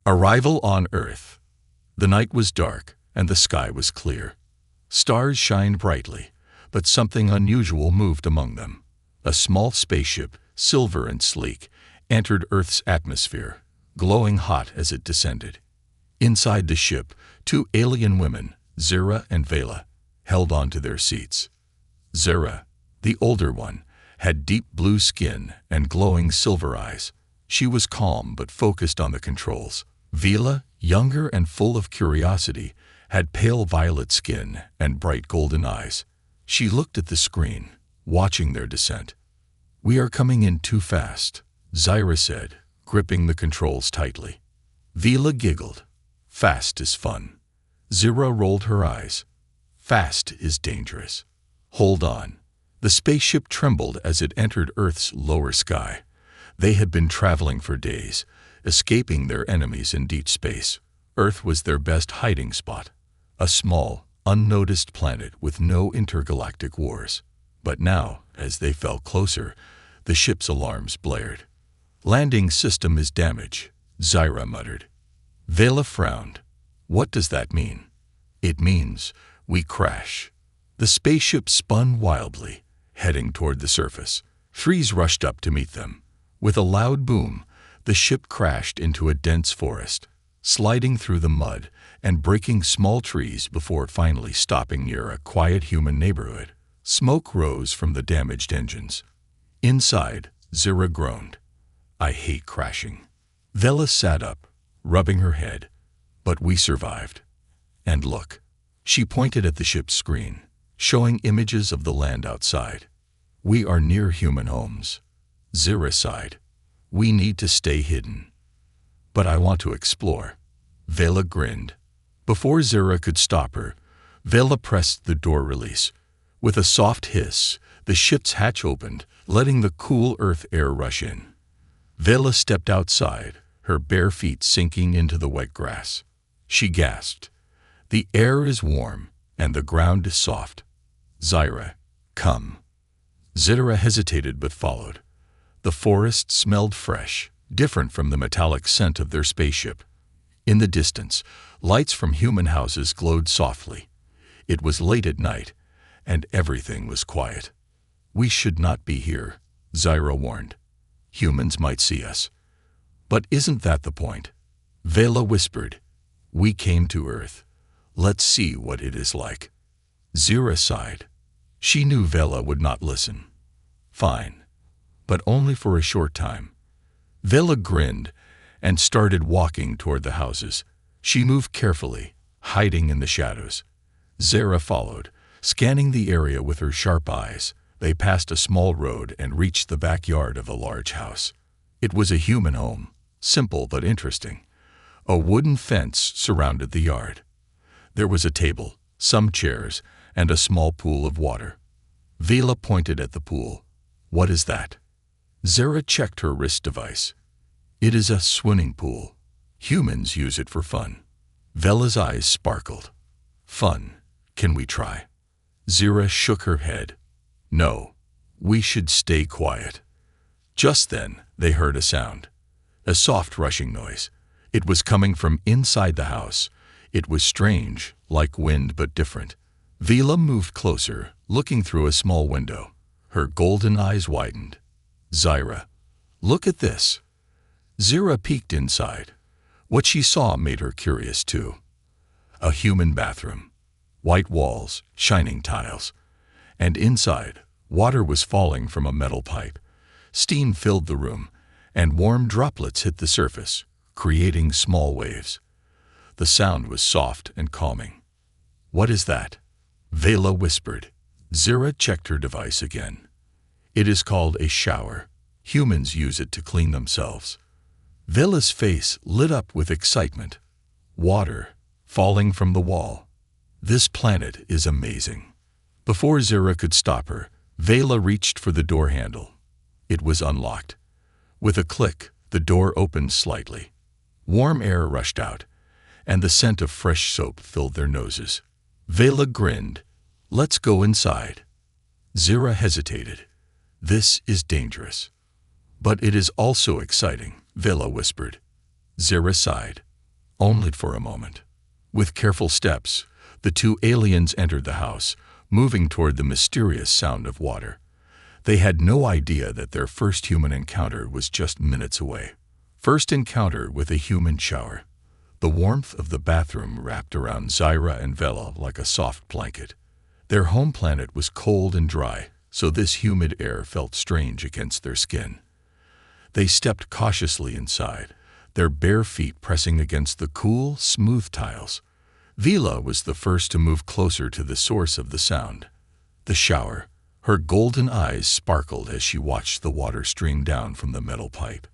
Arrival on Earth. The night was dark, and the sky was clear. Stars shined brightly, but something unusual moved among them. A small spaceship, silver and sleek, entered Earth's atmosphere, glowing hot as it descended. Inside the ship, two alien women, Zira and Vela, held onto their seats. Zira, the older one, had deep blue skin and glowing silver eyes. She was calm but focused on the controls. Vela, younger and full of curiosity, had pale violet skin and bright golden eyes. She looked at the screen, watching their descent. "We are coming in too fast," Zira said, gripping the controls tightly. Vela giggled. "Fast is fun." Zira rolled her eyes. "Fast is dangerous." "Hold on." The spaceship trembled as it entered Earth's lower sky. They had been traveling for days, escaping their enemies in deep space. Earth was their best hiding spot, a small, unnoticed planet with no intergalactic wars. But now, as they fell closer, the ship's alarms blared. "Landing system is damaged," Zira muttered. Vela frowned. "What does that mean?" "It means we crash." The spaceship spun wildly, heading toward the surface. Threes rushed up to meet them. With a loud boom, the ship crashed into a dense forest, sliding through the mud and breaking small trees before finally stopping near a quiet human neighborhood. Smoke rose from the damaged engines. Inside, Zira groaned. "I hate crashing." Vela sat up, rubbing her head. "But we survived. And look." She pointed at the ship's screen, showing images of the land outside. "We are near human homes." Zira sighed. "We need to stay hidden." "But I want to explore." Vela grinned. Before Zira could stop her, Vela pressed the door release. With a soft hiss, the ship's hatch opened, letting the cool Earth air rush in. Vela stepped outside, her bare feet sinking into the wet grass. She gasped. "The air is warm, and the ground is soft." "Zira, come." Zira hesitated but followed. The forest smelled fresh, different from the metallic scent of their spaceship. In the distance, lights from human houses glowed softly. It was late at night, and everything was quiet. "We should not be here," Zira warned. "Humans might see us." "But isn't that the point?" Vela whispered. "We came to Earth. Let's see what it is like." Zira sighed. She knew Vela would not listen. "Fine. But only for a short time." Vela grinned and started walking toward the houses. She moved carefully, hiding in the shadows. Zira followed, scanning the area with her sharp eyes. They passed a small road and reached the backyard of a large house. It was a human home, simple but interesting. A wooden fence surrounded the yard. There was a table, some chairs, and a small pool of water. Vela pointed at the pool. "What is that?" Zira checked her wrist device. "It is a swimming pool. Humans use it for fun." Vela's eyes sparkled. "Fun. Can we try?" Zira shook her head. "No. We should stay quiet." Just then, they heard a sound. A soft rushing noise. It was coming from inside the house. It was strange, like wind but different. Vela moved closer, looking through a small window. Her golden eyes widened. "Zira, look at this." Zira peeked inside. What she saw made her curious too. A human bathroom. White walls, shining tiles. And inside, water was falling from a metal pipe. Steam filled the room, and warm droplets hit the surface, creating small waves. The sound was soft and calming. "What is that?" Vela whispered. Zira checked her device again. "It is called a shower. Humans use it to clean themselves." Vela's face lit up with excitement. Water, falling from the wall. This planet is amazing. Before Zira could stop her, Vela reached for the door handle. It was unlocked. With a click, the door opened slightly. Warm air rushed out, and the scent of fresh soap filled their noses. Vela grinned. "Let's go inside." Zira hesitated. "This is dangerous." "But it is also exciting," Vela whispered. Zira sighed. only for a moment. With careful steps, the two aliens entered the house, moving toward the mysterious sound of water. They had no idea that their first human encounter was just minutes away. First encounter with a human shower. The warmth of the bathroom wrapped around Zyra and Vela like a soft blanket. Their home planet was cold and dry, so this humid air felt strange against their skin. They stepped cautiously inside, their bare feet pressing against the cool, smooth tiles. Vela was the first to move closer to the source of the sound. The shower. Her golden eyes sparkled as she watched the water stream down from the metal pipe.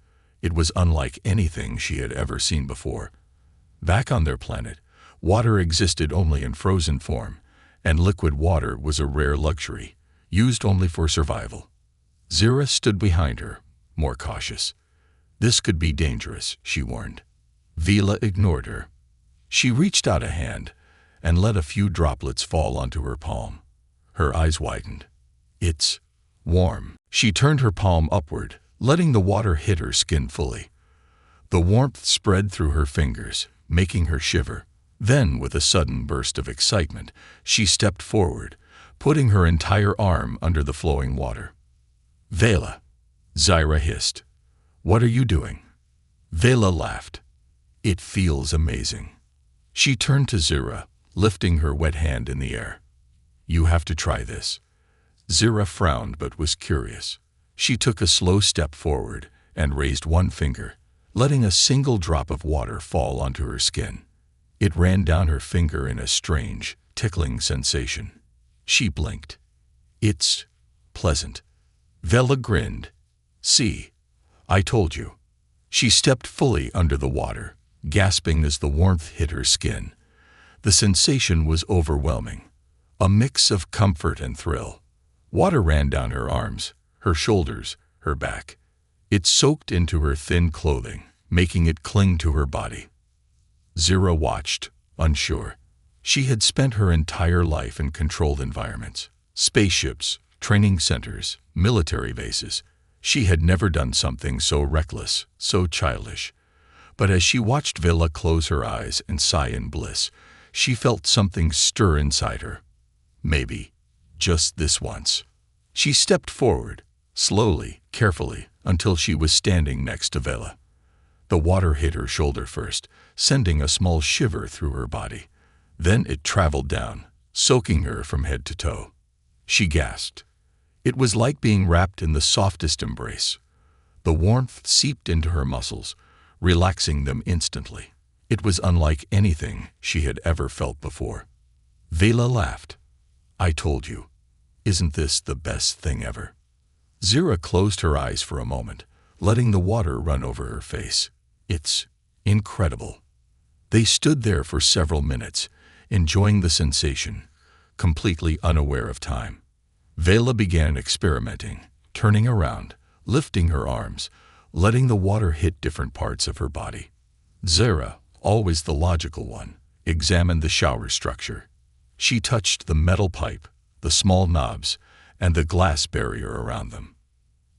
It was unlike anything she had ever seen before. Back on their planet, water existed only in frozen form, and liquid water was a rare luxury, used only for survival. Zyra stood behind her, more cautious. This could be dangerous, she warned. Vela ignored her. She reached out a hand and let a few droplets fall onto her palm. Her eyes widened. It's warm. She turned her palm upward, letting the water hit her skin fully. The warmth spread through her fingers, making her shiver. Then, with a sudden burst of excitement, she stepped forward, putting her entire arm under the flowing water. Vela, Zyra hissed. What are you doing? Vela laughed. It feels amazing. She turned to Zyra, lifting her wet hand in the air. You have to try this. Zyra frowned but was curious. She took a slow step forward and raised one finger, letting a single drop of water fall onto her skin. It ran down her finger in a strange, tickling sensation. She blinked. It's pleasant. Vela grinned. See, I told you. She stepped fully under the water, gasping as the warmth hit her skin. The sensation was overwhelming, a mix of comfort and thrill. Water ran down her arms, her shoulders, her back. It soaked into her thin clothing, making it cling to her body. Zyra watched, unsure. She had spent her entire life in controlled environments, spaceships, training centers, military bases. She had never done something so reckless, so childish. But as she watched Vela close her eyes and sigh in bliss, she felt something stir inside her. Maybe, just this once. She stepped forward, slowly, carefully, until she was standing next to Vela. The water hit her shoulder first, sending a small shiver through her body. Then it traveled down, soaking her from head to toe. She gasped. It was like being wrapped in the softest embrace. The warmth seeped into her muscles, relaxing them instantly. It was unlike anything she had ever felt before. Vela laughed. I told you. Isn't this the best thing ever? Zyra closed her eyes for a moment, letting the water run over her face. It's incredible. They stood there for several minutes, enjoying the sensation, completely unaware of time. Vela began experimenting, turning around, lifting her arms, letting the water hit different parts of her body. Zyra, always the logical one, examined the shower structure. She touched the metal pipe, the small knobs, and the glass barrier around them.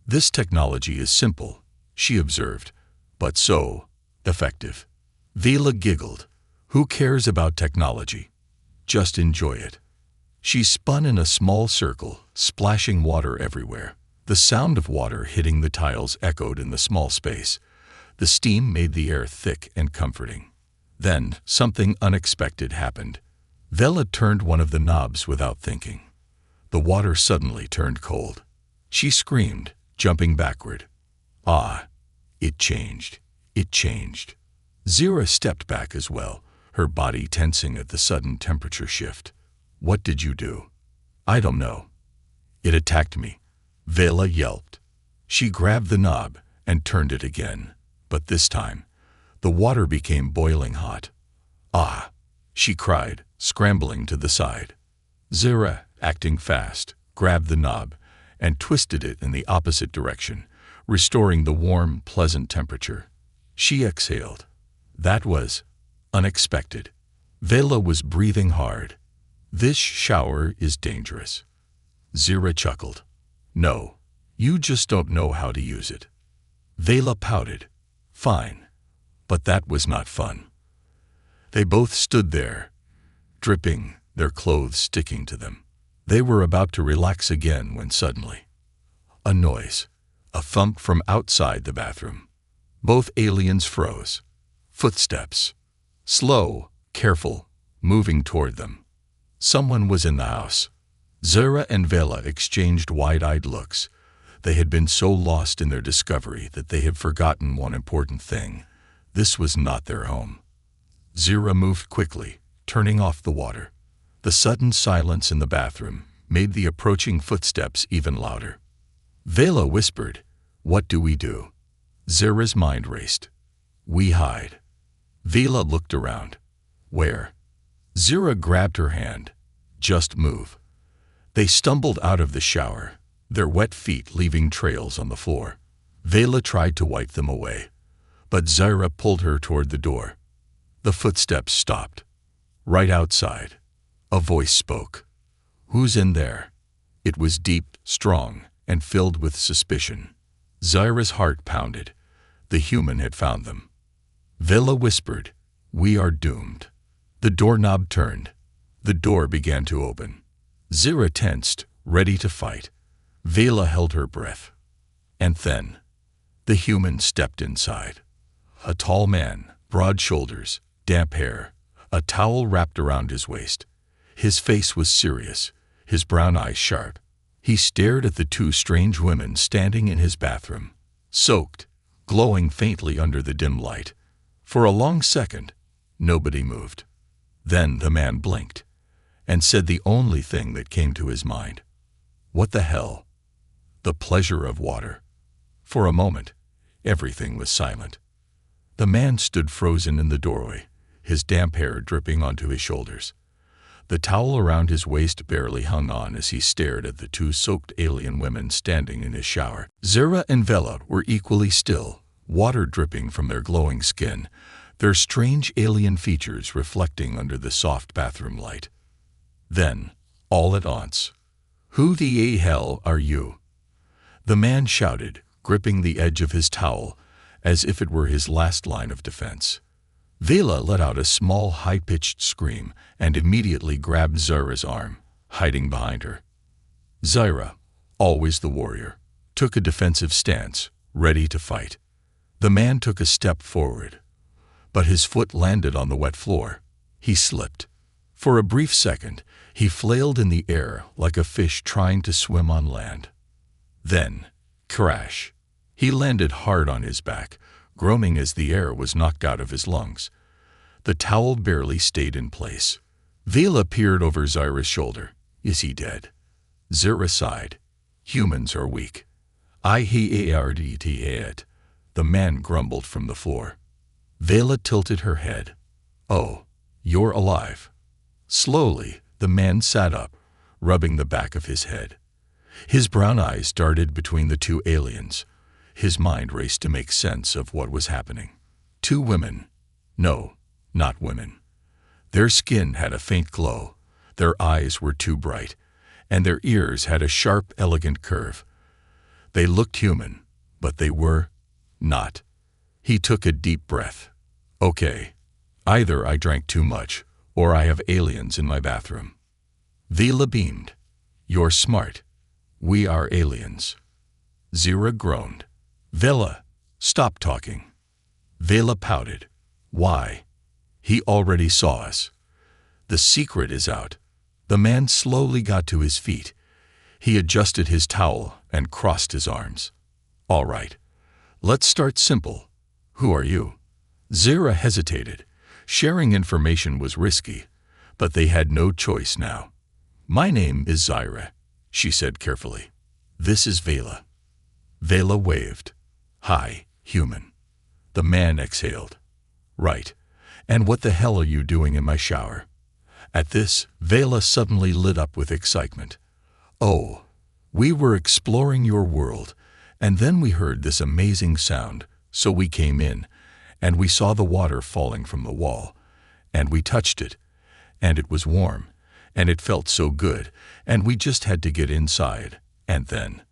This technology is simple, she observed, but so effective. Vela giggled. Who cares about technology? Just enjoy it. She spun in a small circle, splashing water everywhere. The sound of water hitting the tiles echoed in the small space. The steam made the air thick and comforting. Then, something unexpected happened. Vela turned one of the knobs without thinking. The water suddenly turned cold. She screamed, jumping backward. Ah! It changed. It changed. Zyra stepped back as well, her body tensing at the sudden temperature shift. What did you do? I don't know. It attacked me. Vela yelped. She grabbed the knob and turned it again, but this time, the water became boiling hot. Ah! She cried, scrambling to the side. Zyra, acting fast, grabbed the knob and twisted it in the opposite direction, restoring the warm, pleasant temperature. She exhaled. That was unexpected. Vela was breathing hard. This shower is dangerous. Zyra chuckled. No, you just don't know how to use it. Vela pouted. Fine. But that was not fun. They both stood there, dripping, their clothes sticking to them. They were about to relax again when suddenly, a noise, a thump from outside the bathroom. Both aliens froze. Footsteps. Slow, careful, moving toward them. Someone was in the house. Zara and Vela exchanged wide-eyed looks. They had been so lost in their discovery that they had forgotten one important thing. This was not their home. Zara moved quickly, turning off the water. The sudden silence in the bathroom made the approaching footsteps even louder. Vela whispered, "What do we do?" Zara's mind raced. "We hide." Vela looked around. "Where?" Zara grabbed her hand. "Just move." They stumbled out of the shower, their wet feet leaving trails on the floor. Vela tried to wipe them away, but Zara pulled her toward the door. The footsteps stopped. Right outside, a voice spoke. "Who's in there?" It was deep, strong, and filled with suspicion. Zara's heart pounded. The human had found them. Vela whispered, "We are doomed." The doorknob turned. The door began to open. Zara tensed, ready to fight. Vela held her breath. And then, the human stepped inside. A tall man, broad shoulders, damp hair, a towel wrapped around his waist. His face was serious, his brown eyes sharp. He stared at the two strange women standing in his bathroom, soaked, glowing faintly under the dim light. For a long second, nobody moved. Then the man blinked and said the only thing that came to his mind. "What the hell?" The pleasure of water. For a moment, everything was silent. The man stood frozen in the doorway, his damp hair dripping onto his shoulders. The towel around his waist barely hung on as he stared at the two soaked alien women standing in his shower. Zara and Vela were equally still, water dripping from their glowing skin, their strange alien features reflecting under the soft bathroom light. Then, all at once, "Who the hell are you?" The man shouted, gripping the edge of his towel, as if it were his last line of defense. Vela let out a small, high-pitched scream and immediately grabbed Zara's arm, hiding behind her. Zara, always the warrior, took a defensive stance, ready to fight. The man took a step forward, but his foot landed on the wet floor. He slipped. For a brief second, he flailed in the air like a fish trying to swim on land. Then, crash. He landed hard on his back, groaning as the air was knocked out of his lungs. The towel barely stayed in place. Vela peered over Zara's shoulder. "Is he dead?" Zara sighed. "Humans are weak." "I heard it," the man grumbled from the floor. Vela tilted her head. "Oh, you're alive." Slowly, the man sat up, rubbing the back of his head. His brown eyes darted between the two aliens. His mind raced to make sense of what was happening. Two women. No, not women. Their skin had a faint glow, their eyes were too bright, and their ears had a sharp, elegant curve. They looked human, but they were not. He took a deep breath. "Okay, either I drank too much, or I have aliens in my bathroom." Vela beamed. "You're smart. We are aliens." Zara groaned. "Vela, stop talking." Vela pouted. "Why?" "He already saw us. The secret is out." The man slowly got to his feet. He adjusted his towel and crossed his arms. "All right. Let's start simple. Who are you?" Zara hesitated. Sharing information was risky, but they had no choice now. "My name is Zara," she said carefully. "This is Vela." Vela waved. "Hi, human." The man exhaled. "Right. And what the hell are you doing in my shower?" At this, Vela suddenly lit up with excitement. "Oh, we were exploring your world, and then we heard this amazing sound, so we came in, and we saw the water falling from the wall, and we touched it, and it was warm, and it felt so good, and we just had to get inside, and then—"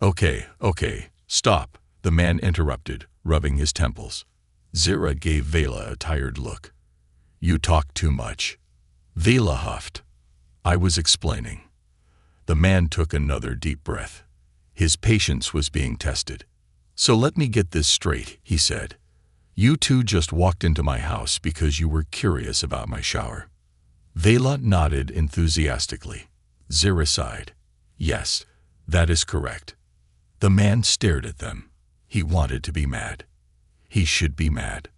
Okay, stop," the man interrupted, rubbing his temples. Zara gave Vela a tired look. You talk too much. Vela huffed. I was explaining. The man took another deep breath. His patience was being tested. So let me get this straight, he said. You two just walked into my house because you were curious about my shower. Vela nodded enthusiastically. Zira sighed. Yes, that is correct. The man stared at them. He wanted to be mad. He should be mad.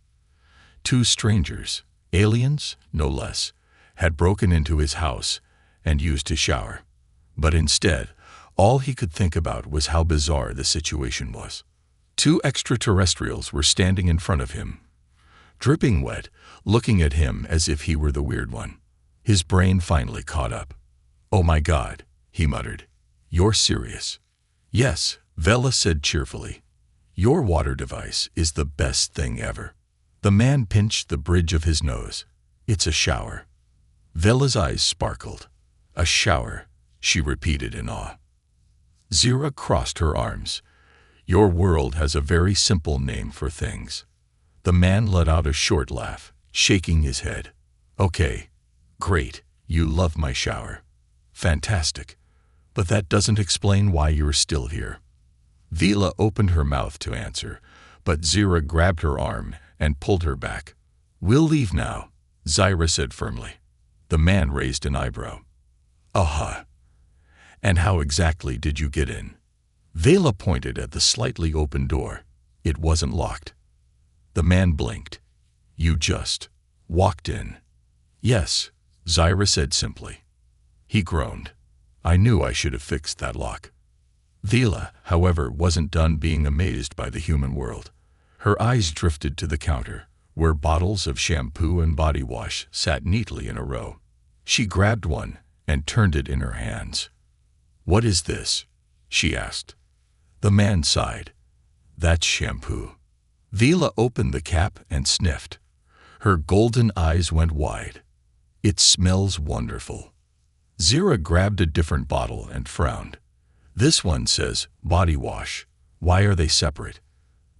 Two strangers, aliens, no less, had broken into his house and used his shower. But instead, all he could think about was how bizarre the situation was. Two extraterrestrials were standing in front of him, dripping wet, looking at him as if he were the weird one. His brain finally caught up. Oh my God, he muttered. You're serious? Yes, Vela said cheerfully. Your water device is the best thing ever. The man pinched the bridge of his nose. It's a shower. Vela's eyes sparkled. A shower, she repeated in awe. Zira crossed her arms. Your world has a very simple name for things. The man let out a short laugh, shaking his head. Okay, great, you love my shower. Fantastic. But that doesn't explain why you're still here. Vela opened her mouth to answer, but Zira grabbed her arm and pulled her back. We'll leave now, Zira said firmly. The man raised an eyebrow. Aha. And how exactly did you get in? Vela pointed at the slightly open door. It wasn't locked. The man blinked. You just walked in. Yes, Zira said simply. He groaned. I knew I should have fixed that lock. Vela, however, wasn't done being amazed by the human world. Her eyes drifted to the counter, where bottles of shampoo and body wash sat neatly in a row. She grabbed one and turned it in her hands. What is this? She asked. The man sighed. That's shampoo. Vela opened the cap and sniffed. Her golden eyes went wide. It smells wonderful. Zira grabbed a different bottle and frowned. This one says body wash. Why are they separate?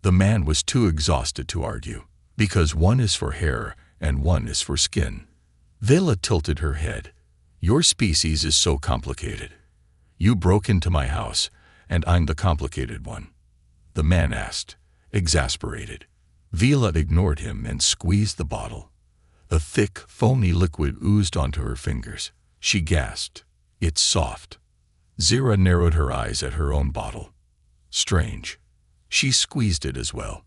The man was too exhausted to argue. Because one is for hair and one is for skin. Vela tilted her head. Your species is so complicated. You broke into my house, and I'm the complicated one. The man asked, exasperated. Vela ignored him and squeezed the bottle. A thick, foamy liquid oozed onto her fingers. She gasped. It's soft. Zira narrowed her eyes at her own bottle. Strange. She squeezed it as well.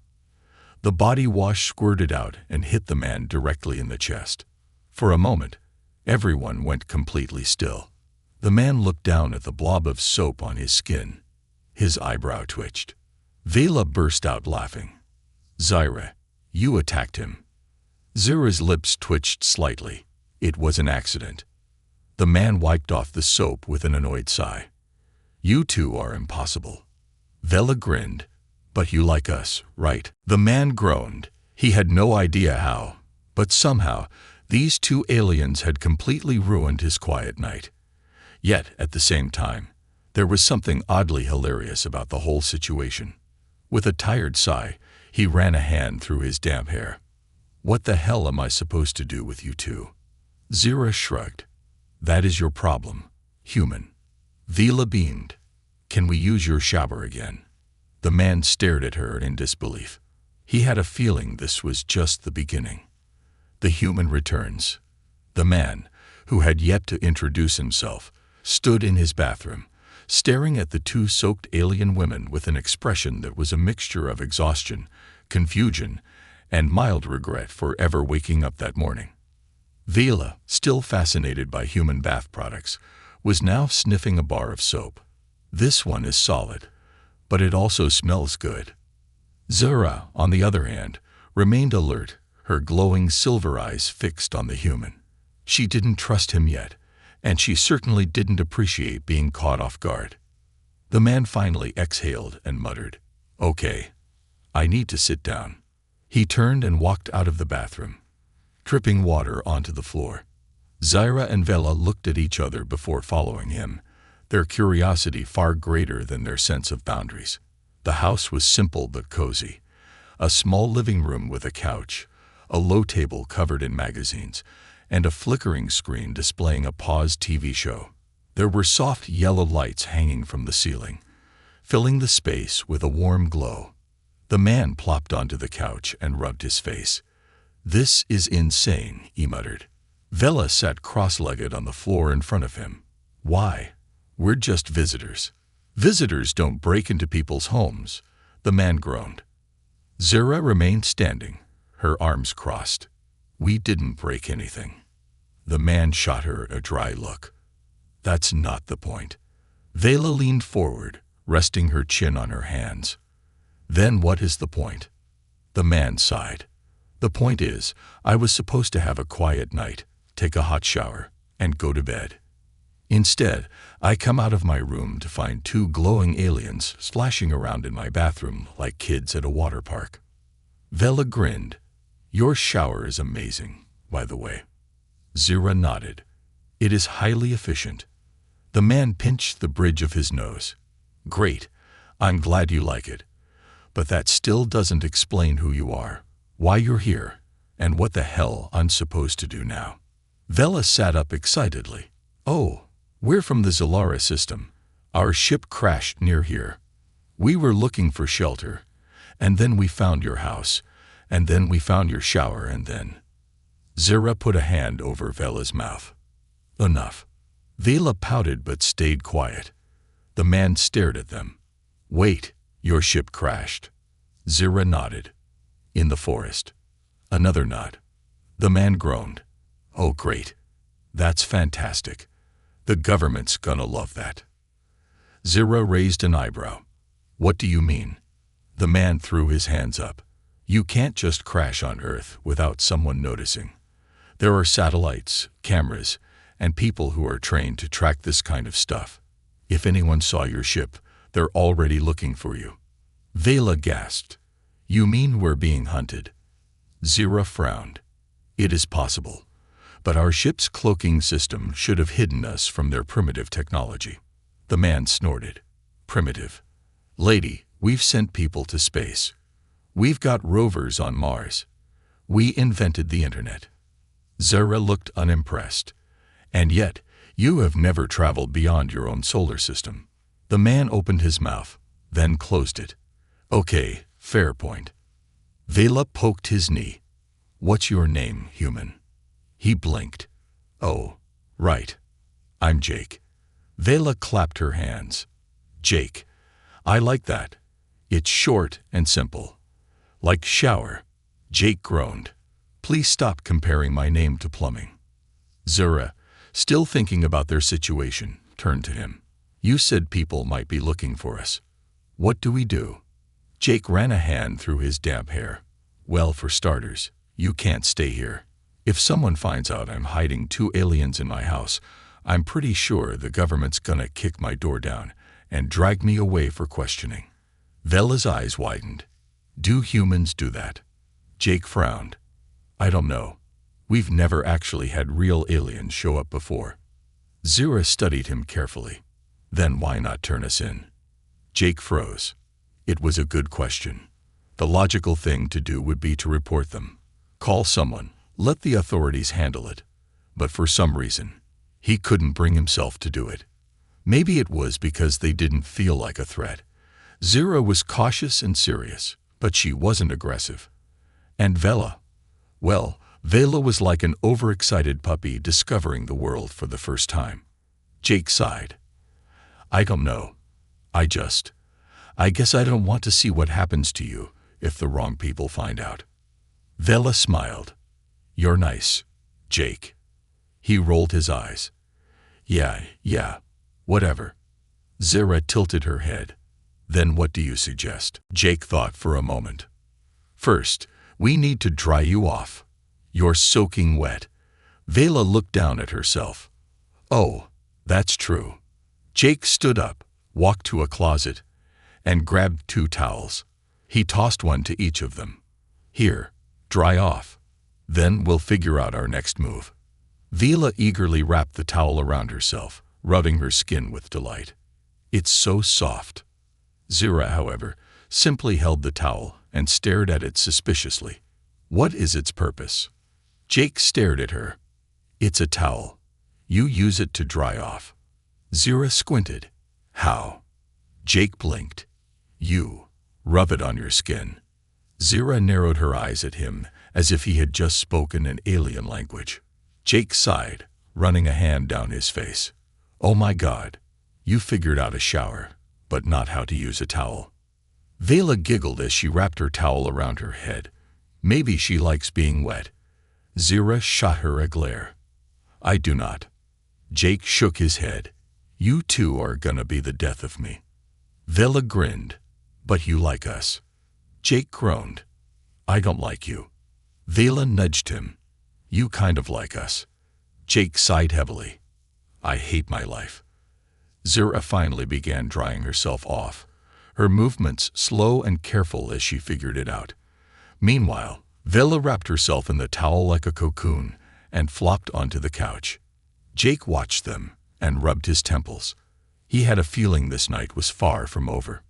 The body wash squirted out and hit the man directly in the chest. For a moment, everyone went completely still. The man looked down at the blob of soap on his skin. His eyebrow twitched. Vela burst out laughing. Zira, you attacked him. Zira's lips twitched slightly. It was an accident. The man wiped off the soap with an annoyed sigh. You two are impossible. Vela grinned. But you like us, right? The man groaned. He had no idea how, but somehow these two aliens had completely ruined his quiet night. Yet, at the same time, there was something oddly hilarious about the whole situation. With a tired sigh, he ran a hand through his damp hair. What the hell am I supposed to do with you two? Zira shrugged. That is your problem, human. Vela beamed. Can we use your shower again? The man stared at her in disbelief. He had a feeling this was just the beginning. The human returns. The man, who had yet to introduce himself, stood in his bathroom, staring at the two soaked alien women with an expression that was a mixture of exhaustion, confusion, and mild regret for ever waking up that morning. Vela, still fascinated by human bath products, was now sniffing a bar of soap. This one is solid, but it also smells good. Zira, on the other hand, remained alert, her glowing silver eyes fixed on the human. She didn't trust him yet, and she certainly didn't appreciate being caught off guard. The man finally exhaled and muttered, Okay, I need to sit down. He turned and walked out of the bathroom, dripping water onto the floor. Zira and Vela looked at each other before following him, their curiosity far greater than their sense of boundaries. The house was simple but cozy. A small living room with a couch, a low table covered in magazines, and a flickering screen displaying a paused TV show. There were soft yellow lights hanging from the ceiling, filling the space with a warm glow. The man plopped onto the couch and rubbed his face. "This is insane," he muttered. Vela sat cross-legged on the floor in front of him. "Why? We're just visitors." "Visitors don't break into people's homes," the man groaned. Zira remained standing, her arms crossed. "We didn't break anything." The man shot her a dry look. "That's not the point." Vela leaned forward, resting her chin on her hands. "Then what is the point?" The man sighed. "The point is, I was supposed to have a quiet night, take a hot shower, and go to bed. Instead, I come out of my room to find two glowing aliens splashing around in my bathroom like kids at a water park." Vela grinned. "Your shower is amazing, by the way." Zira nodded. "It is highly efficient." The man pinched the bridge of his nose. "Great. I'm glad you like it. But that still doesn't explain who you are, why you're here, and what the hell I'm supposed to do now." Vela sat up excitedly. "Oh, we're from the Zalaris system. Our ship crashed near here. We were looking for shelter, and then we found your house, and then we found your shower, and then—" Zira put a hand over Vela's mouth. "Enough." Vela pouted but stayed quiet. The man stared at them. "Wait, your ship crashed." Zira nodded. "In the forest." Another nod. The man groaned. "Oh, great. That's fantastic. The government's gonna love that." Zira raised an eyebrow. "What do you mean?" The man threw his hands up. "You can't just crash on Earth without someone noticing. There are satellites, cameras, and people who are trained to track this kind of stuff. If anyone saw your ship, they're already looking for you." Vela gasped. "You mean we're being hunted?" Zira frowned. "It is possible, but our ship's cloaking system should have hidden us from their primitive technology." The man snorted. "Primitive? Lady, we've sent people to space. We've got rovers on Mars. We invented the internet." Zira looked unimpressed. "And yet, you have never traveled beyond your own solar system." The man opened his mouth, then closed it. "Okay, fair point." Vela poked his knee. "What's your name, human?" He blinked. "Oh, right. I'm Jake." Vela clapped her hands. "Jake. I like that. It's short and simple. Like shower." Jake groaned. "Please stop comparing my name to plumbing." Zira, still thinking about their situation, turned to him. "You said people might be looking for us. What do we do?" Jake ran a hand through his damp hair. "Well, for starters, you can't stay here. If someone finds out I'm hiding two aliens in my house, I'm pretty sure the government's gonna kick my door down and drag me away for questioning." Vela's eyes widened. "Do humans do that?" Jake frowned. "I don't know. We've never actually had real aliens show up before." Zira studied him carefully. "Then why not turn us in?" Jake froze. It was a good question. The logical thing to do would be to report them. Call someone, let the authorities handle it. But for some reason, he couldn't bring himself to do it. Maybe it was because they didn't feel like a threat. Zira was cautious and serious, but she wasn't aggressive. And Vela? Well, Vela was like an overexcited puppy discovering the world for the first time. Jake sighed. "I don't know. I guess I don't want to see what happens to you if the wrong people find out." Vela smiled. "You're nice, Jake." He rolled his eyes. Yeah, whatever." Zira tilted her head. "Then what do you suggest?" Jake thought for a moment. "First, we need to dry you off. You're soaking wet." Vela looked down at herself. "Oh, that's true." Jake stood up, walked to a closet, and grabbed 2 towels. He tossed one to each of them. "Here, dry off. Then we'll figure out our next move." Vela eagerly wrapped the towel around herself, rubbing her skin with delight. "It's so soft." Zira, however, simply held the towel and stared at it suspiciously. What is its purpose? Jake stared at her. It's a towel. You use it to dry off. Zira squinted. How? Jake blinked. You rub it on your skin. Zira narrowed her eyes at him as if he had just spoken an alien language. Jake sighed, running a hand down his face. Oh my God, you figured out a shower, but not how to use a towel. Vela giggled as she wrapped her towel around her head. Maybe she likes being wet. Zira shot her a glare. I do not. Jake shook his head. You two are gonna be the death of me. Vela grinned. But you like us. Jake groaned. I don't like you. Vela nudged him. You kind of like us. Jake sighed heavily. I hate my life. Zira finally began drying herself off, her movements slow and careful as she figured it out. Meanwhile, Vela wrapped herself in the towel like a cocoon and flopped onto the couch. Jake watched them and rubbed his temples. He had a feeling this night was far from over.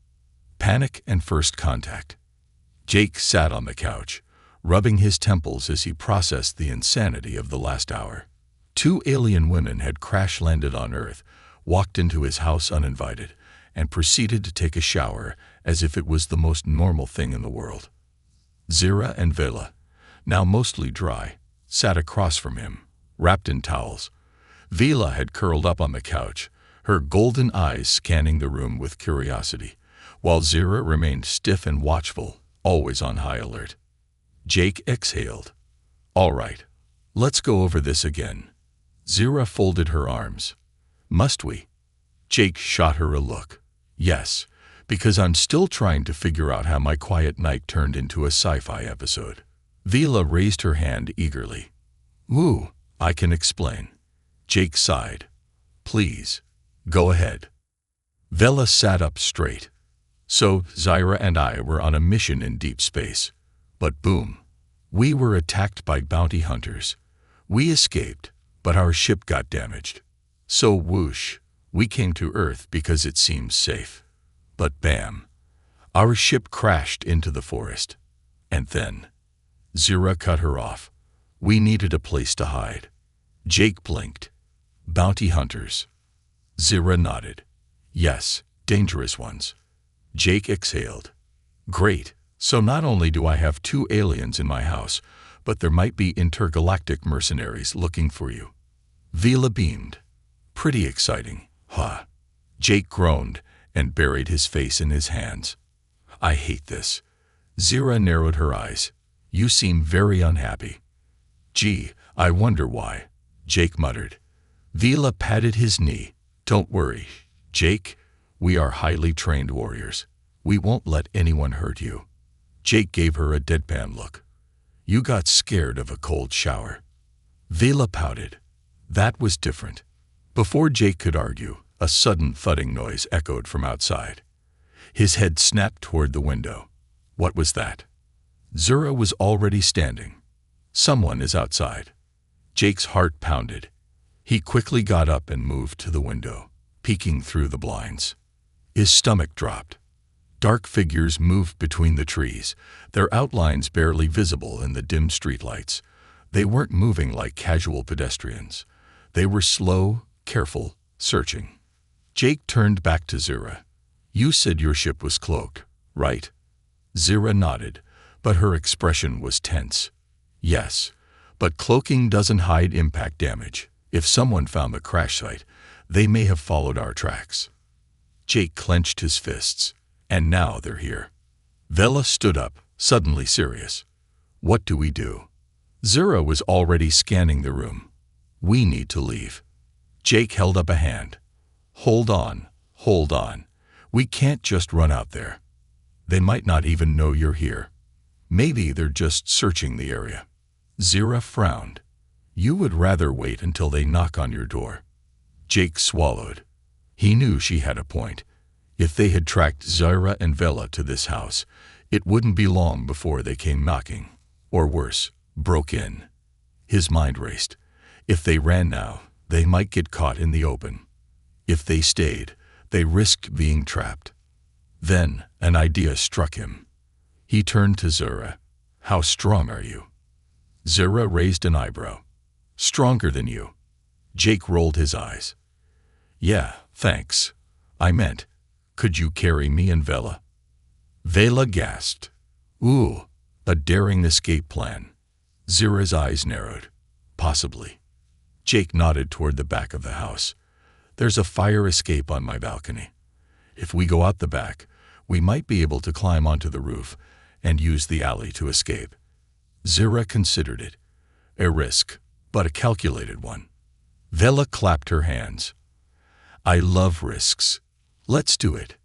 Panic and first contact. Jake sat on the couch, rubbing his temples as he processed the insanity of the last hour. 2 alien women had crash-landed on Earth, walked into his house uninvited, and proceeded to take a shower as if it was the most normal thing in the world. Zira and Vela, now mostly dry, sat across from him, wrapped in towels. Vela had curled up on the couch, her golden eyes scanning the room with curiosity, while Zira remained stiff and watchful, always on high alert. Jake exhaled. All right, let's go over this again. Zira folded her arms. Must we? Jake shot her a look. Yes, because I'm still trying to figure out how my quiet night turned into a sci-fi episode. Vela raised her hand eagerly. Woo, I can explain. Jake sighed. Please, go ahead. Vela sat up straight. So, Zira and I were on a mission in deep space. But boom, we were attacked by bounty hunters. We escaped, but our ship got damaged. So whoosh, we came to Earth because it seemed safe. But bam, our ship crashed into the forest. And then, Zira cut her off. We needed a place to hide. Jake blinked. Bounty hunters. Zira nodded. Yes, dangerous ones. Jake exhaled. Great, so not only do I have 2 aliens in my house, but there might be intergalactic mercenaries looking for you. Vela beamed. Pretty exciting, huh? Jake groaned and buried his face in his hands. I hate this. Zira narrowed her eyes. You seem very unhappy. Gee, I wonder why, Jake muttered. Vela patted his knee. Don't worry, Jake. We are highly trained warriors. We won't let anyone hurt you. Jake gave her a deadpan look. You got scared of a cold shower. Vela pouted. That was different. Before Jake could argue, a sudden thudding noise echoed from outside. His head snapped toward the window. What was that? Zira was already standing. Someone is outside. Jake's heart pounded. He quickly got up and moved to the window, peeking through the blinds. His stomach dropped. Dark figures moved between the trees, their outlines barely visible in the dim streetlights. They weren't moving like casual pedestrians. They were slow, careful, searching. Jake turned back to Zira. You said your ship was cloaked, right? Zira nodded, but her expression was tense. Yes, but cloaking doesn't hide impact damage. If someone found the crash site, they may have followed our tracks. Jake clenched his fists. And now they're here. Vela stood up, suddenly serious. What do we do? Zira was already scanning the room. We need to leave. Jake held up a hand. Hold on, hold on. We can't just run out there. They might not even know you're here. Maybe they're just searching the area. Zira frowned. You would rather wait until they knock on your door. Jake swallowed. He knew she had a point. If they had tracked Zira and Vela to this house, it wouldn't be long before they came knocking. Or worse, broke in. His mind raced. If they ran now, they might get caught in the open. If they stayed, they risked being trapped. Then an idea struck him. He turned to Zira. How strong are you? Zira raised an eyebrow. Stronger than you. Jake rolled his eyes. Yeah, thanks. I meant, could you carry me and Vela? Vela gasped. Ooh, a daring escape plan. Zira's eyes narrowed. Possibly. Jake nodded toward the back of the house. There's a fire escape on my balcony. If we go out the back, we might be able to climb onto the roof and use the alley to escape. Zira considered it. A risk, but a calculated one. Vela clapped her hands. I love risks. Let's do it.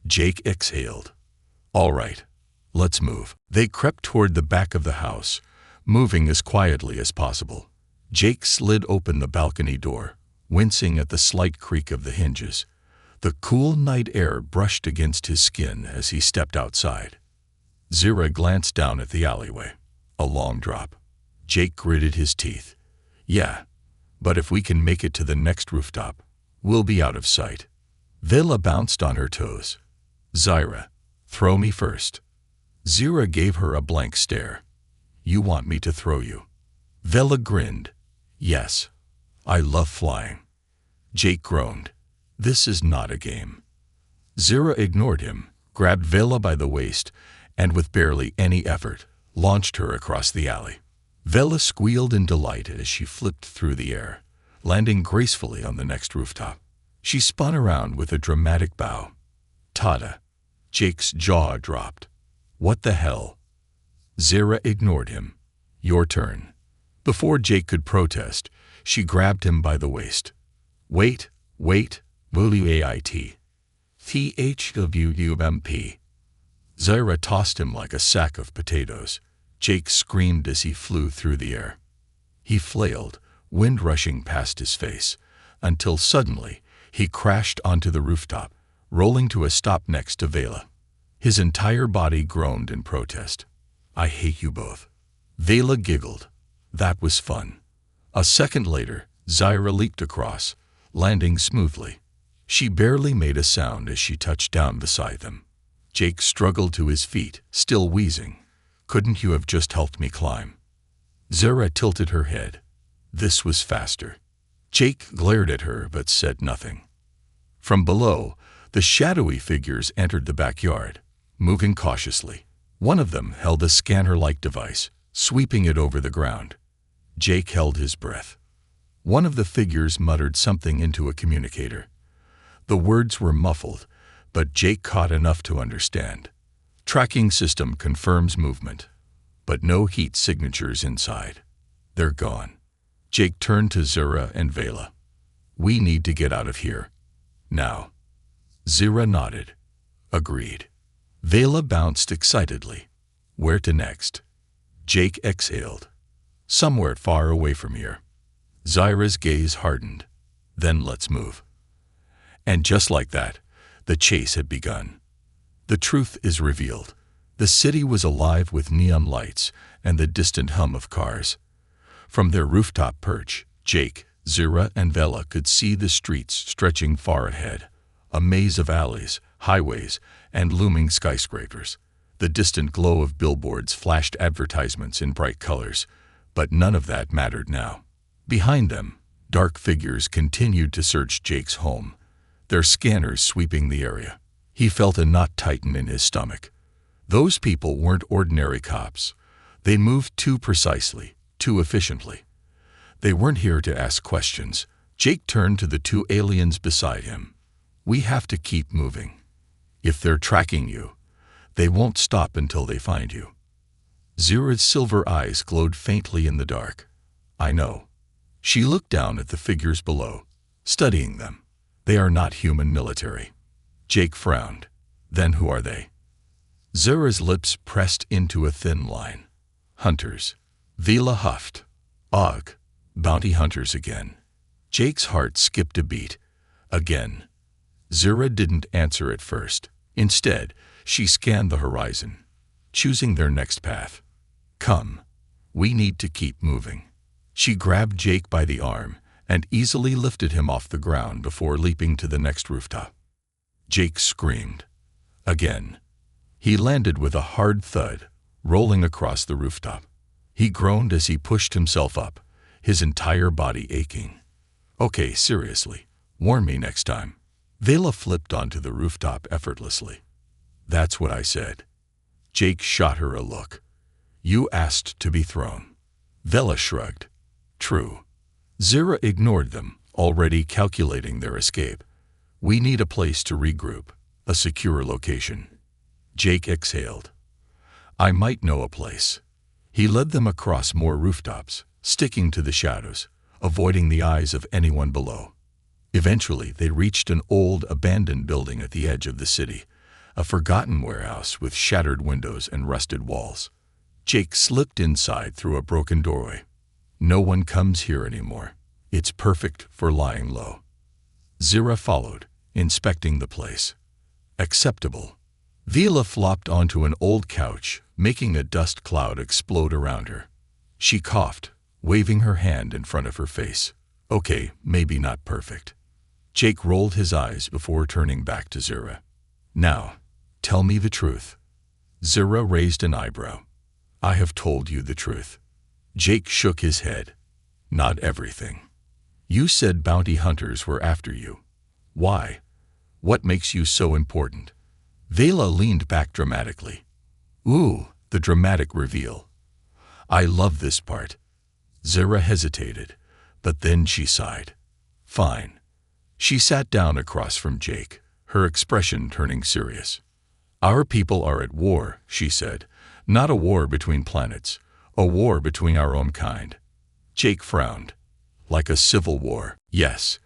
Jake exhaled. All right, let's move. They crept toward the back of the house, moving as quietly as possible. Jake slid open the balcony door, wincing at the slight creak of the hinges. The cool night air brushed against his skin as he stepped outside. Zira glanced down at the alleyway. A long drop. Jake gritted his teeth. Yeah, but if we can make it to the next rooftop, we'll be out of sight. Vela bounced on her toes. Zira, throw me first. Zira gave her a blank stare. You want me to throw you? Vela grinned. Yes, I love flying. Jake groaned. This is not a game. Zira ignored him, grabbed Vela by the waist, and with barely any effort, launched her across the alley. Vela squealed in delight as she flipped through the air, landing gracefully on the next rooftop. She spun around with a dramatic bow. Tada! Jake's jaw dropped. What the hell? Zira ignored him. Your turn. Before Jake could protest, she grabbed him by the waist. Wait, W-A-I-T. T-H-W-U-M-P. Zira tossed him like a sack of potatoes. Jake screamed as he flew through the air. He flailed, wind rushing past his face, until suddenly he crashed onto the rooftop, rolling to a stop next to Vela. His entire body groaned in protest. I hate you both. Vela giggled. That was fun. A second later, Zira leaped across, landing smoothly. She barely made a sound as she touched down beside them. Jake struggled to his feet, still wheezing. Couldn't you have just helped me climb? Zira tilted her head. This was faster. Jake glared at her but said nothing. From below, the shadowy figures entered the backyard, moving cautiously. One of them held a scanner-like device, sweeping it over the ground. Jake held his breath. One of the figures muttered something into a communicator. The words were muffled, but Jake caught enough to understand. Tracking system confirms movement, but no heat signatures inside. They're gone. Jake turned to Zira and Vela. We need to get out of here. Now. Zira nodded. Agreed. Vela bounced excitedly. Where to next? Jake exhaled. Somewhere far away from here. Zira's gaze hardened. Then let's move. And just like that, the chase had begun. The truth is revealed. The city was alive with neon lights and the distant hum of cars. From their rooftop perch, Jake, Zira, and Vela could see the streets stretching far ahead, a maze of alleys, highways, and looming skyscrapers. The distant glow of billboards flashed advertisements in bright colors, but none of that mattered now. Behind them, dark figures continued to search Jake's home, their scanners sweeping the area. He felt a knot tighten in his stomach. Those people weren't ordinary cops. They moved too precisely, too efficiently. They weren't here to ask questions. Jake turned to the two aliens beside him. We have to keep moving. If they're tracking you, they won't stop until they find you. Zira's silver eyes glowed faintly in the dark. I know. She looked down at the figures below, studying them. They are not human military. Jake frowned. Then who are they? Zira's lips pressed into a thin line. Hunters. Vela huffed. Ugh. Bounty hunters again. Jake's heart skipped a beat. Again. Zira didn't answer at first. Instead, she scanned the horizon, choosing their next path. Come. We need to keep moving. She grabbed Jake by the arm and easily lifted him off the ground before leaping to the next rooftop. Jake screamed. Again. He landed with a hard thud, rolling across the rooftop. He groaned as he pushed himself up, his entire body aching. Okay, seriously, warn me next time. Vela flipped onto the rooftop effortlessly. That's what I said. Jake shot her a look. You asked to be thrown. Vela shrugged. True. Zira ignored them, already calculating their escape. We need a place to regroup, a secure location. Jake exhaled. I might know a place. He led them across more rooftops, sticking to the shadows, avoiding the eyes of anyone below. Eventually, they reached an old, abandoned building at the edge of the city, a forgotten warehouse with shattered windows and rusted walls. Jake slipped inside through a broken doorway. No one comes here anymore. It's perfect for lying low. Zira followed, inspecting the place. Acceptable. Vela flopped onto an old couch, making a dust cloud explode around her. She coughed, waving her hand in front of her face. Okay, maybe not perfect. Jake rolled his eyes before turning back to Zira. Now, tell me the truth. Zira raised an eyebrow. I have told you the truth. Jake shook his head. Not everything. You said bounty hunters were after you. Why? What makes you so important? Vela leaned back dramatically. Ooh, the dramatic reveal. I love this part. Zira hesitated, but then she sighed. Fine. She sat down across from Jake, her expression turning serious. Our people are at war, she said. Not a war between planets, a war between our own kind. Jake frowned. Like a civil war. Yes.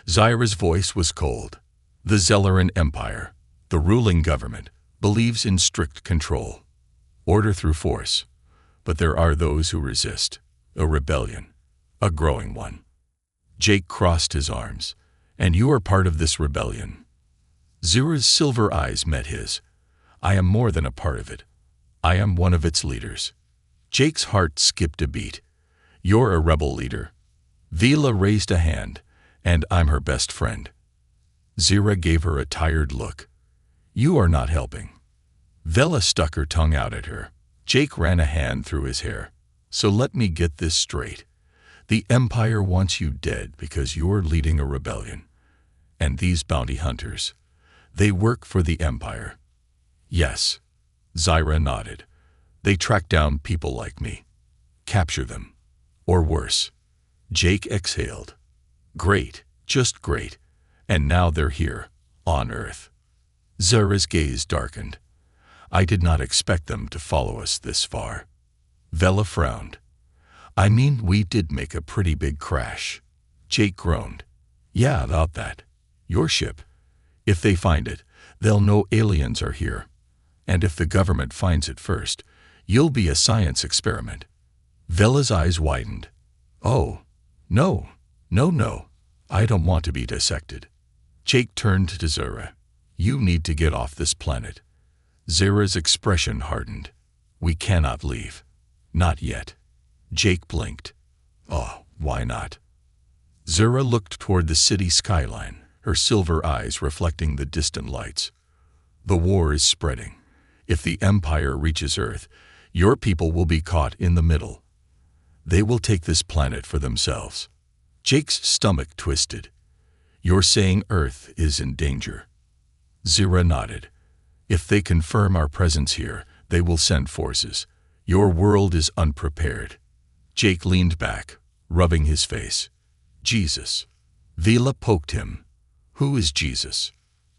Zira's voice was cold. The Zelleran Empire, the ruling government, believes in strict control. Order through force. But there are those who resist. A rebellion. A growing one. Jake crossed his arms. And you are part of this rebellion. Zira's silver eyes met his. I am more than a part of it. I am one of its leaders. Jake's heart skipped a beat. You're a rebel leader. Vela raised a hand, and I'm her best friend. Zira gave her a tired look. You are not helping. Vela stuck her tongue out at her. Jake ran a hand through his hair. So let me get this straight. The Empire wants you dead because you're leading a rebellion. And these bounty hunters, they work for the Empire. Yes. Zira nodded. They track down people like me. Capture them. Or worse. Jake exhaled. Great, just great. And now they're here, on Earth. Zira's gaze darkened. I did not expect them to follow us this far. Vela frowned. I mean, we did make a pretty big crash. Jake groaned. Yeah, about that. Your ship. If they find it, they'll know aliens are here. And if the government finds it first, you'll be a science experiment. Vela's eyes widened. Oh, no, I don't want to be dissected. Jake turned to Zira. You need to get off this planet. Zira's expression hardened. We cannot leave. Not yet. Jake blinked. Oh, why not? Zira looked toward the city skyline, her silver eyes reflecting the distant lights. The war is spreading. If the Empire reaches Earth, your people will be caught in the middle. They will take this planet for themselves. Jake's stomach twisted. You're saying Earth is in danger. Zira nodded. If they confirm our presence here, they will send forces. Your world is unprepared. Jake leaned back, rubbing his face. Jesus. Vela poked him. Who is Jesus?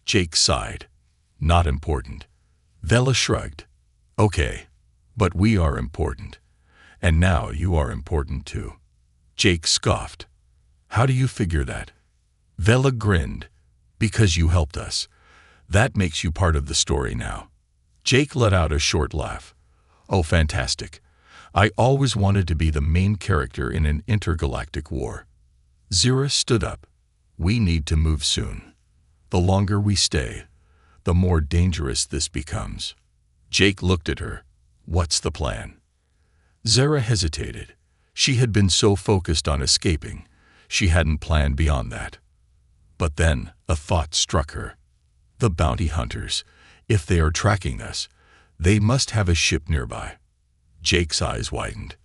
Jake sighed. Not important. Vela shrugged. Okay, but we are important. And now you are important too. Jake scoffed. How do you figure that? Vela grinned. Because you helped us. That makes you part of the story now. Jake let out a short laugh. Oh, fantastic. I always wanted to be the main character in an intergalactic war. Zira stood up. We need to move soon. The longer we stay, the more dangerous this becomes. Jake looked at her. What's the plan? Zira hesitated. She had been so focused on escaping, she hadn't planned beyond that. But then a thought struck her. The bounty hunters, if they are tracking us, they must have a ship nearby. Jake's eyes widened.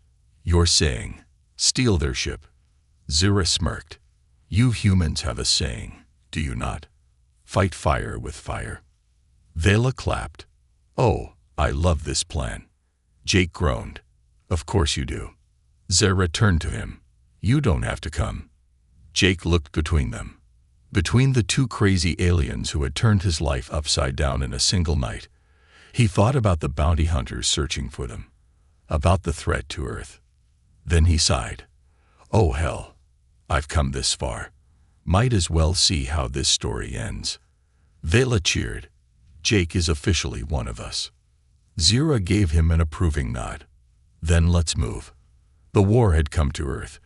You're saying, steal their ship? Zira smirked. You humans have a saying, do you not? Fight fire with fire. Vela clapped. Oh, I love this plan. Jake groaned. Of course you do. Zira turned to him. You don't have to come. Jake looked between them. Between the two crazy aliens who had turned his life upside down in a single night. He thought about the bounty hunters searching for them. About the threat to Earth. Then he sighed. Oh hell. I've come this far. Might as well see how this story ends. Vela cheered. Jake is officially one of us. Zira gave him an approving nod. Then let's move. The war had come to Earth,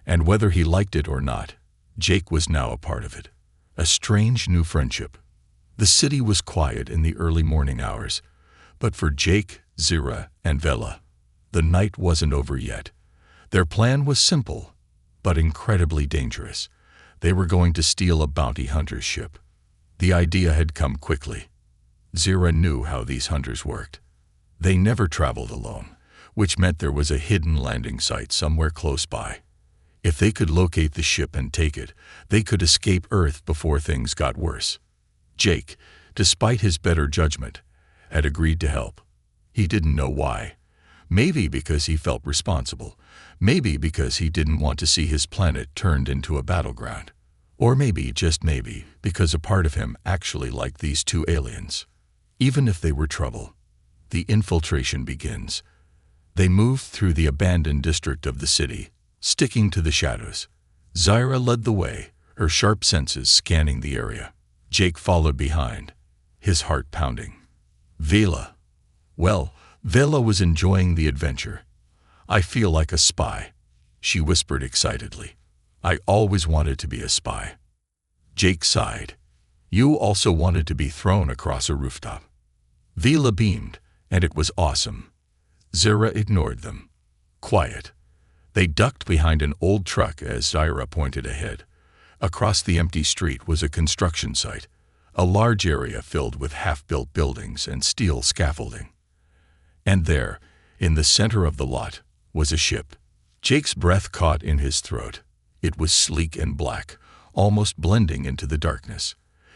and whether he liked it or not, Jake was now a part of it. A strange new friendship. The city was quiet in the early morning hours, but for Jake, Zira, and Vela, the night wasn't over yet. Their plan was simple, but incredibly dangerous. They were going to steal a bounty hunter's ship. The idea had come quickly. Zira knew how these hunters worked. They never traveled alone, which meant there was a hidden landing site somewhere close by. If they could locate the ship and take it, they could escape Earth before things got worse. Jake, despite his better judgment, had agreed to help. He didn't know why. Maybe because he felt responsible. Maybe because he didn't want to see his planet turned into a battleground. Or maybe, just maybe, because a part of him actually liked these two aliens. Even if they were trouble, the infiltration begins. They moved through the abandoned district of the city, sticking to the shadows. Zira led the way, her sharp senses scanning the area. Jake followed behind, his heart pounding. Vela. Well, Vela was enjoying the adventure. I feel like a spy, she whispered excitedly. I always wanted to be a spy. Jake sighed. You also wanted to be thrown across a rooftop. Vela beamed, and it was awesome. Zira ignored them. Quiet. They ducked behind an old truck as Zira pointed ahead. Across the empty street was a construction site, a large area filled with half-built buildings and steel scaffolding. And there, in the center of the lot, was a ship. Jake's breath caught in his throat. It was sleek and black, almost blending into the darkness.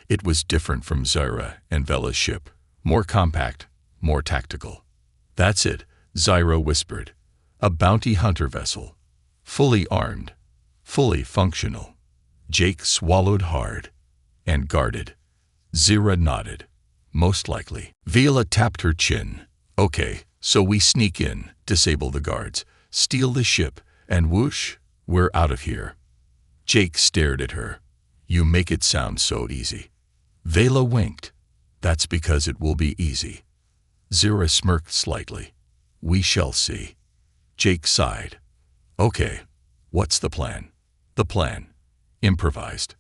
It was different from Zira and Vela's ship. More compact, more tactical. That's it, Zira whispered. A bounty hunter vessel. Fully armed. Fully functional. Jake swallowed hard. And guarded. Zira nodded. Most likely. Vela tapped her chin. Okay, so we sneak in, disable the guards, steal the ship, and whoosh, we're out of here. Jake stared at her. You make it sound so easy. Vela winked. That's because it will be easy. Zira smirked slightly. We shall see. Jake sighed. Okay, what's the plan? The plan. Improvised.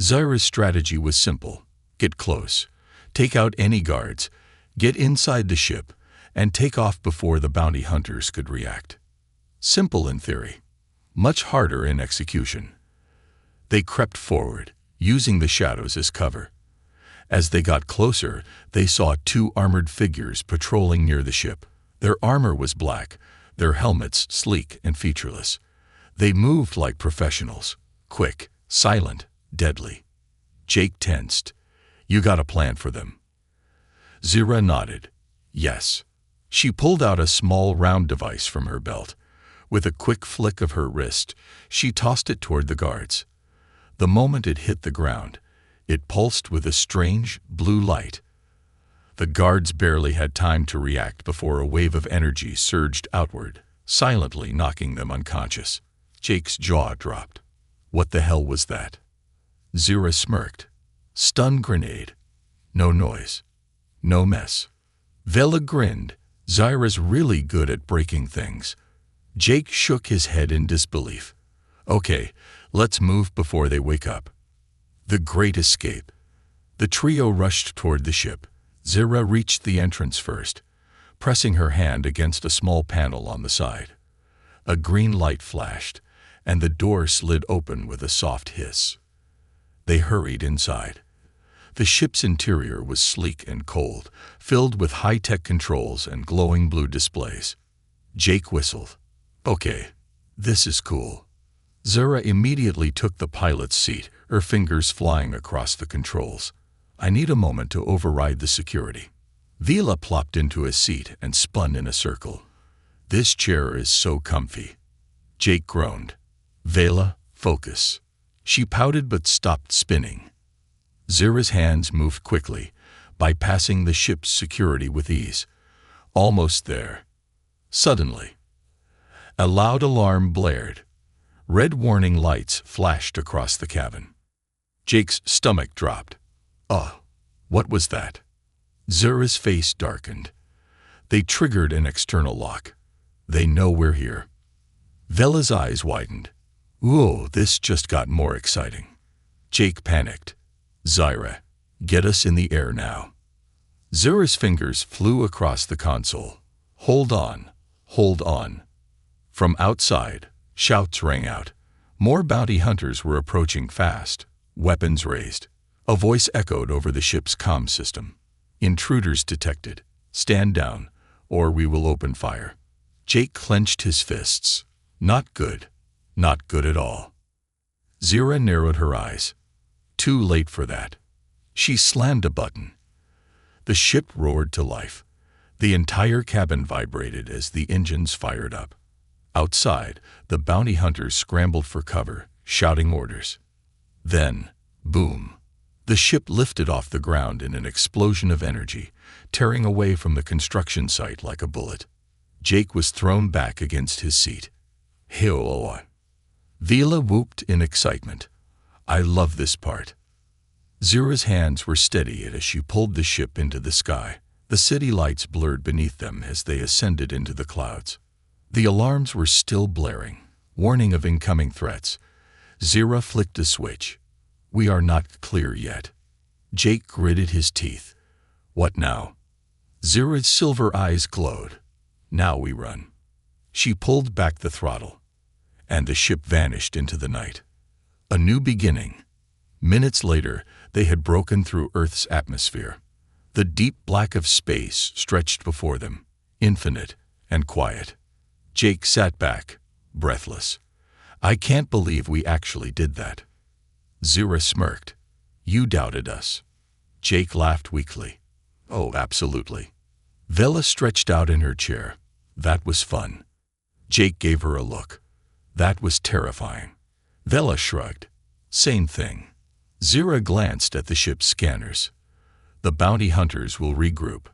Zira's strategy was simple. Get close. Take out any guards. Get inside the ship. And take off before the bounty hunters could react. Simple in theory. Much harder in execution. They crept forward, using the shadows as cover. As they got closer, they saw two armored figures patrolling near the ship. Their armor was black, their helmets sleek and featureless. They moved like professionals, quick, silent, deadly. Jake tensed. You got a plan for them? Zira nodded. Yes. She pulled out a small round device from her belt. With a quick flick of her wrist, she tossed it toward the guards. The moment it hit the ground, it pulsed with a strange, blue light. The guards barely had time to react before a wave of energy surged outward, silently knocking them unconscious. Jake's jaw dropped. What the hell was that? Zira smirked. Stun grenade. No noise. No mess. Vela grinned. Zira's really good at breaking things. Jake shook his head in disbelief. Okay, let's move before they wake up. The Great Escape. The trio rushed toward the ship. Zira reached the entrance first, pressing her hand against a small panel on the side. A green light flashed, and the door slid open with a soft hiss. They hurried inside. The ship's interior was sleek and cold, filled with high-tech controls and glowing blue displays. Jake whistled. Okay, this is cool. Zura immediately took the pilot's seat, her fingers flying across the controls. I need a moment to override the security. Vela plopped into a seat and spun in a circle. This chair is so comfy. Jake groaned. Vela, focus. She pouted but stopped spinning. Zura's hands moved quickly, bypassing the ship's security with ease. Almost there. Suddenly, a loud alarm blared. Red warning lights flashed across the cabin. Jake's stomach dropped. Oh, what was that? Zura's face darkened. They triggered an external lock. They know we're here. Vela's eyes widened. Whoa, this just got more exciting. Jake panicked. Zyra, get us in the air now. Zura's fingers flew across the console. Hold on, hold on. From outside, shouts rang out. More bounty hunters were approaching fast, weapons raised. A voice echoed over the ship's comm system. Intruders detected. Stand down, or we will open fire. Jake clenched his fists. Not good. Not good at all. Zura narrowed her eyes. Too late for that. She slammed a button. The ship roared to life. The entire cabin vibrated as the engines fired up. Outside, the bounty hunters scrambled for cover, shouting orders. Then, boom. The ship lifted off the ground in an explosion of energy, tearing away from the construction site like a bullet. Jake was thrown back against his seat. Hey-oh. Vela whooped in excitement. I love this part. Zura's hands were steady as she pulled the ship into the sky. The city lights blurred beneath them as they ascended into the clouds. The alarms were still blaring, warning of incoming threats. Zura flicked a switch. We are not clear yet. Jake gritted his teeth. What now? Zura's silver eyes glowed. Now we run. She pulled back the throttle, and the ship vanished into the night. A new beginning. Minutes later, they had broken through Earth's atmosphere. The deep black of space stretched before them, infinite and quiet. Jake sat back, breathless. I can't believe we actually did that. Zura smirked. You doubted us. Jake laughed weakly. Oh, absolutely. Vela stretched out in her chair. That was fun. Jake gave her a look. That was terrifying. Vela shrugged. Same thing. Zura glanced at the ship's scanners. The bounty hunters will regroup.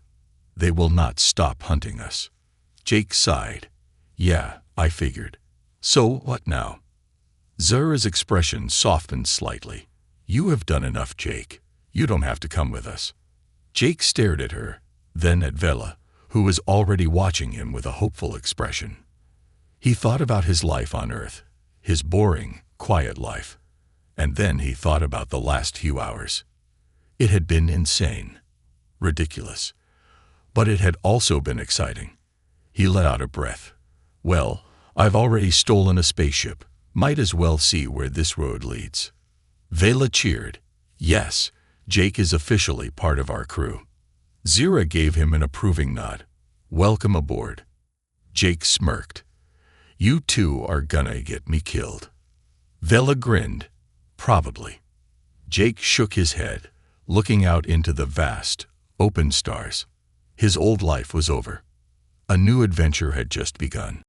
They will not stop hunting us. Jake sighed. Yeah, I figured. So what now? Zura's expression softened slightly. You have done enough, Jake. You don't have to come with us. Jake stared at her, then at Vela, who was already watching him with a hopeful expression. He thought about his life on Earth, his boring, quiet life. And then he thought about the last few hours. It had been insane, ridiculous, but it had also been exciting. He let out a breath. Well, I've already stolen a spaceship. Might as well see where this road leads. Vela cheered. Yes, Jake is officially part of our crew. Zura gave him an approving nod. Welcome aboard. Jake smirked. You two are gonna get me killed. Vela grinned. Probably. Jake shook his head, looking out into the vast, open stars. His old life was over. A new adventure had just begun.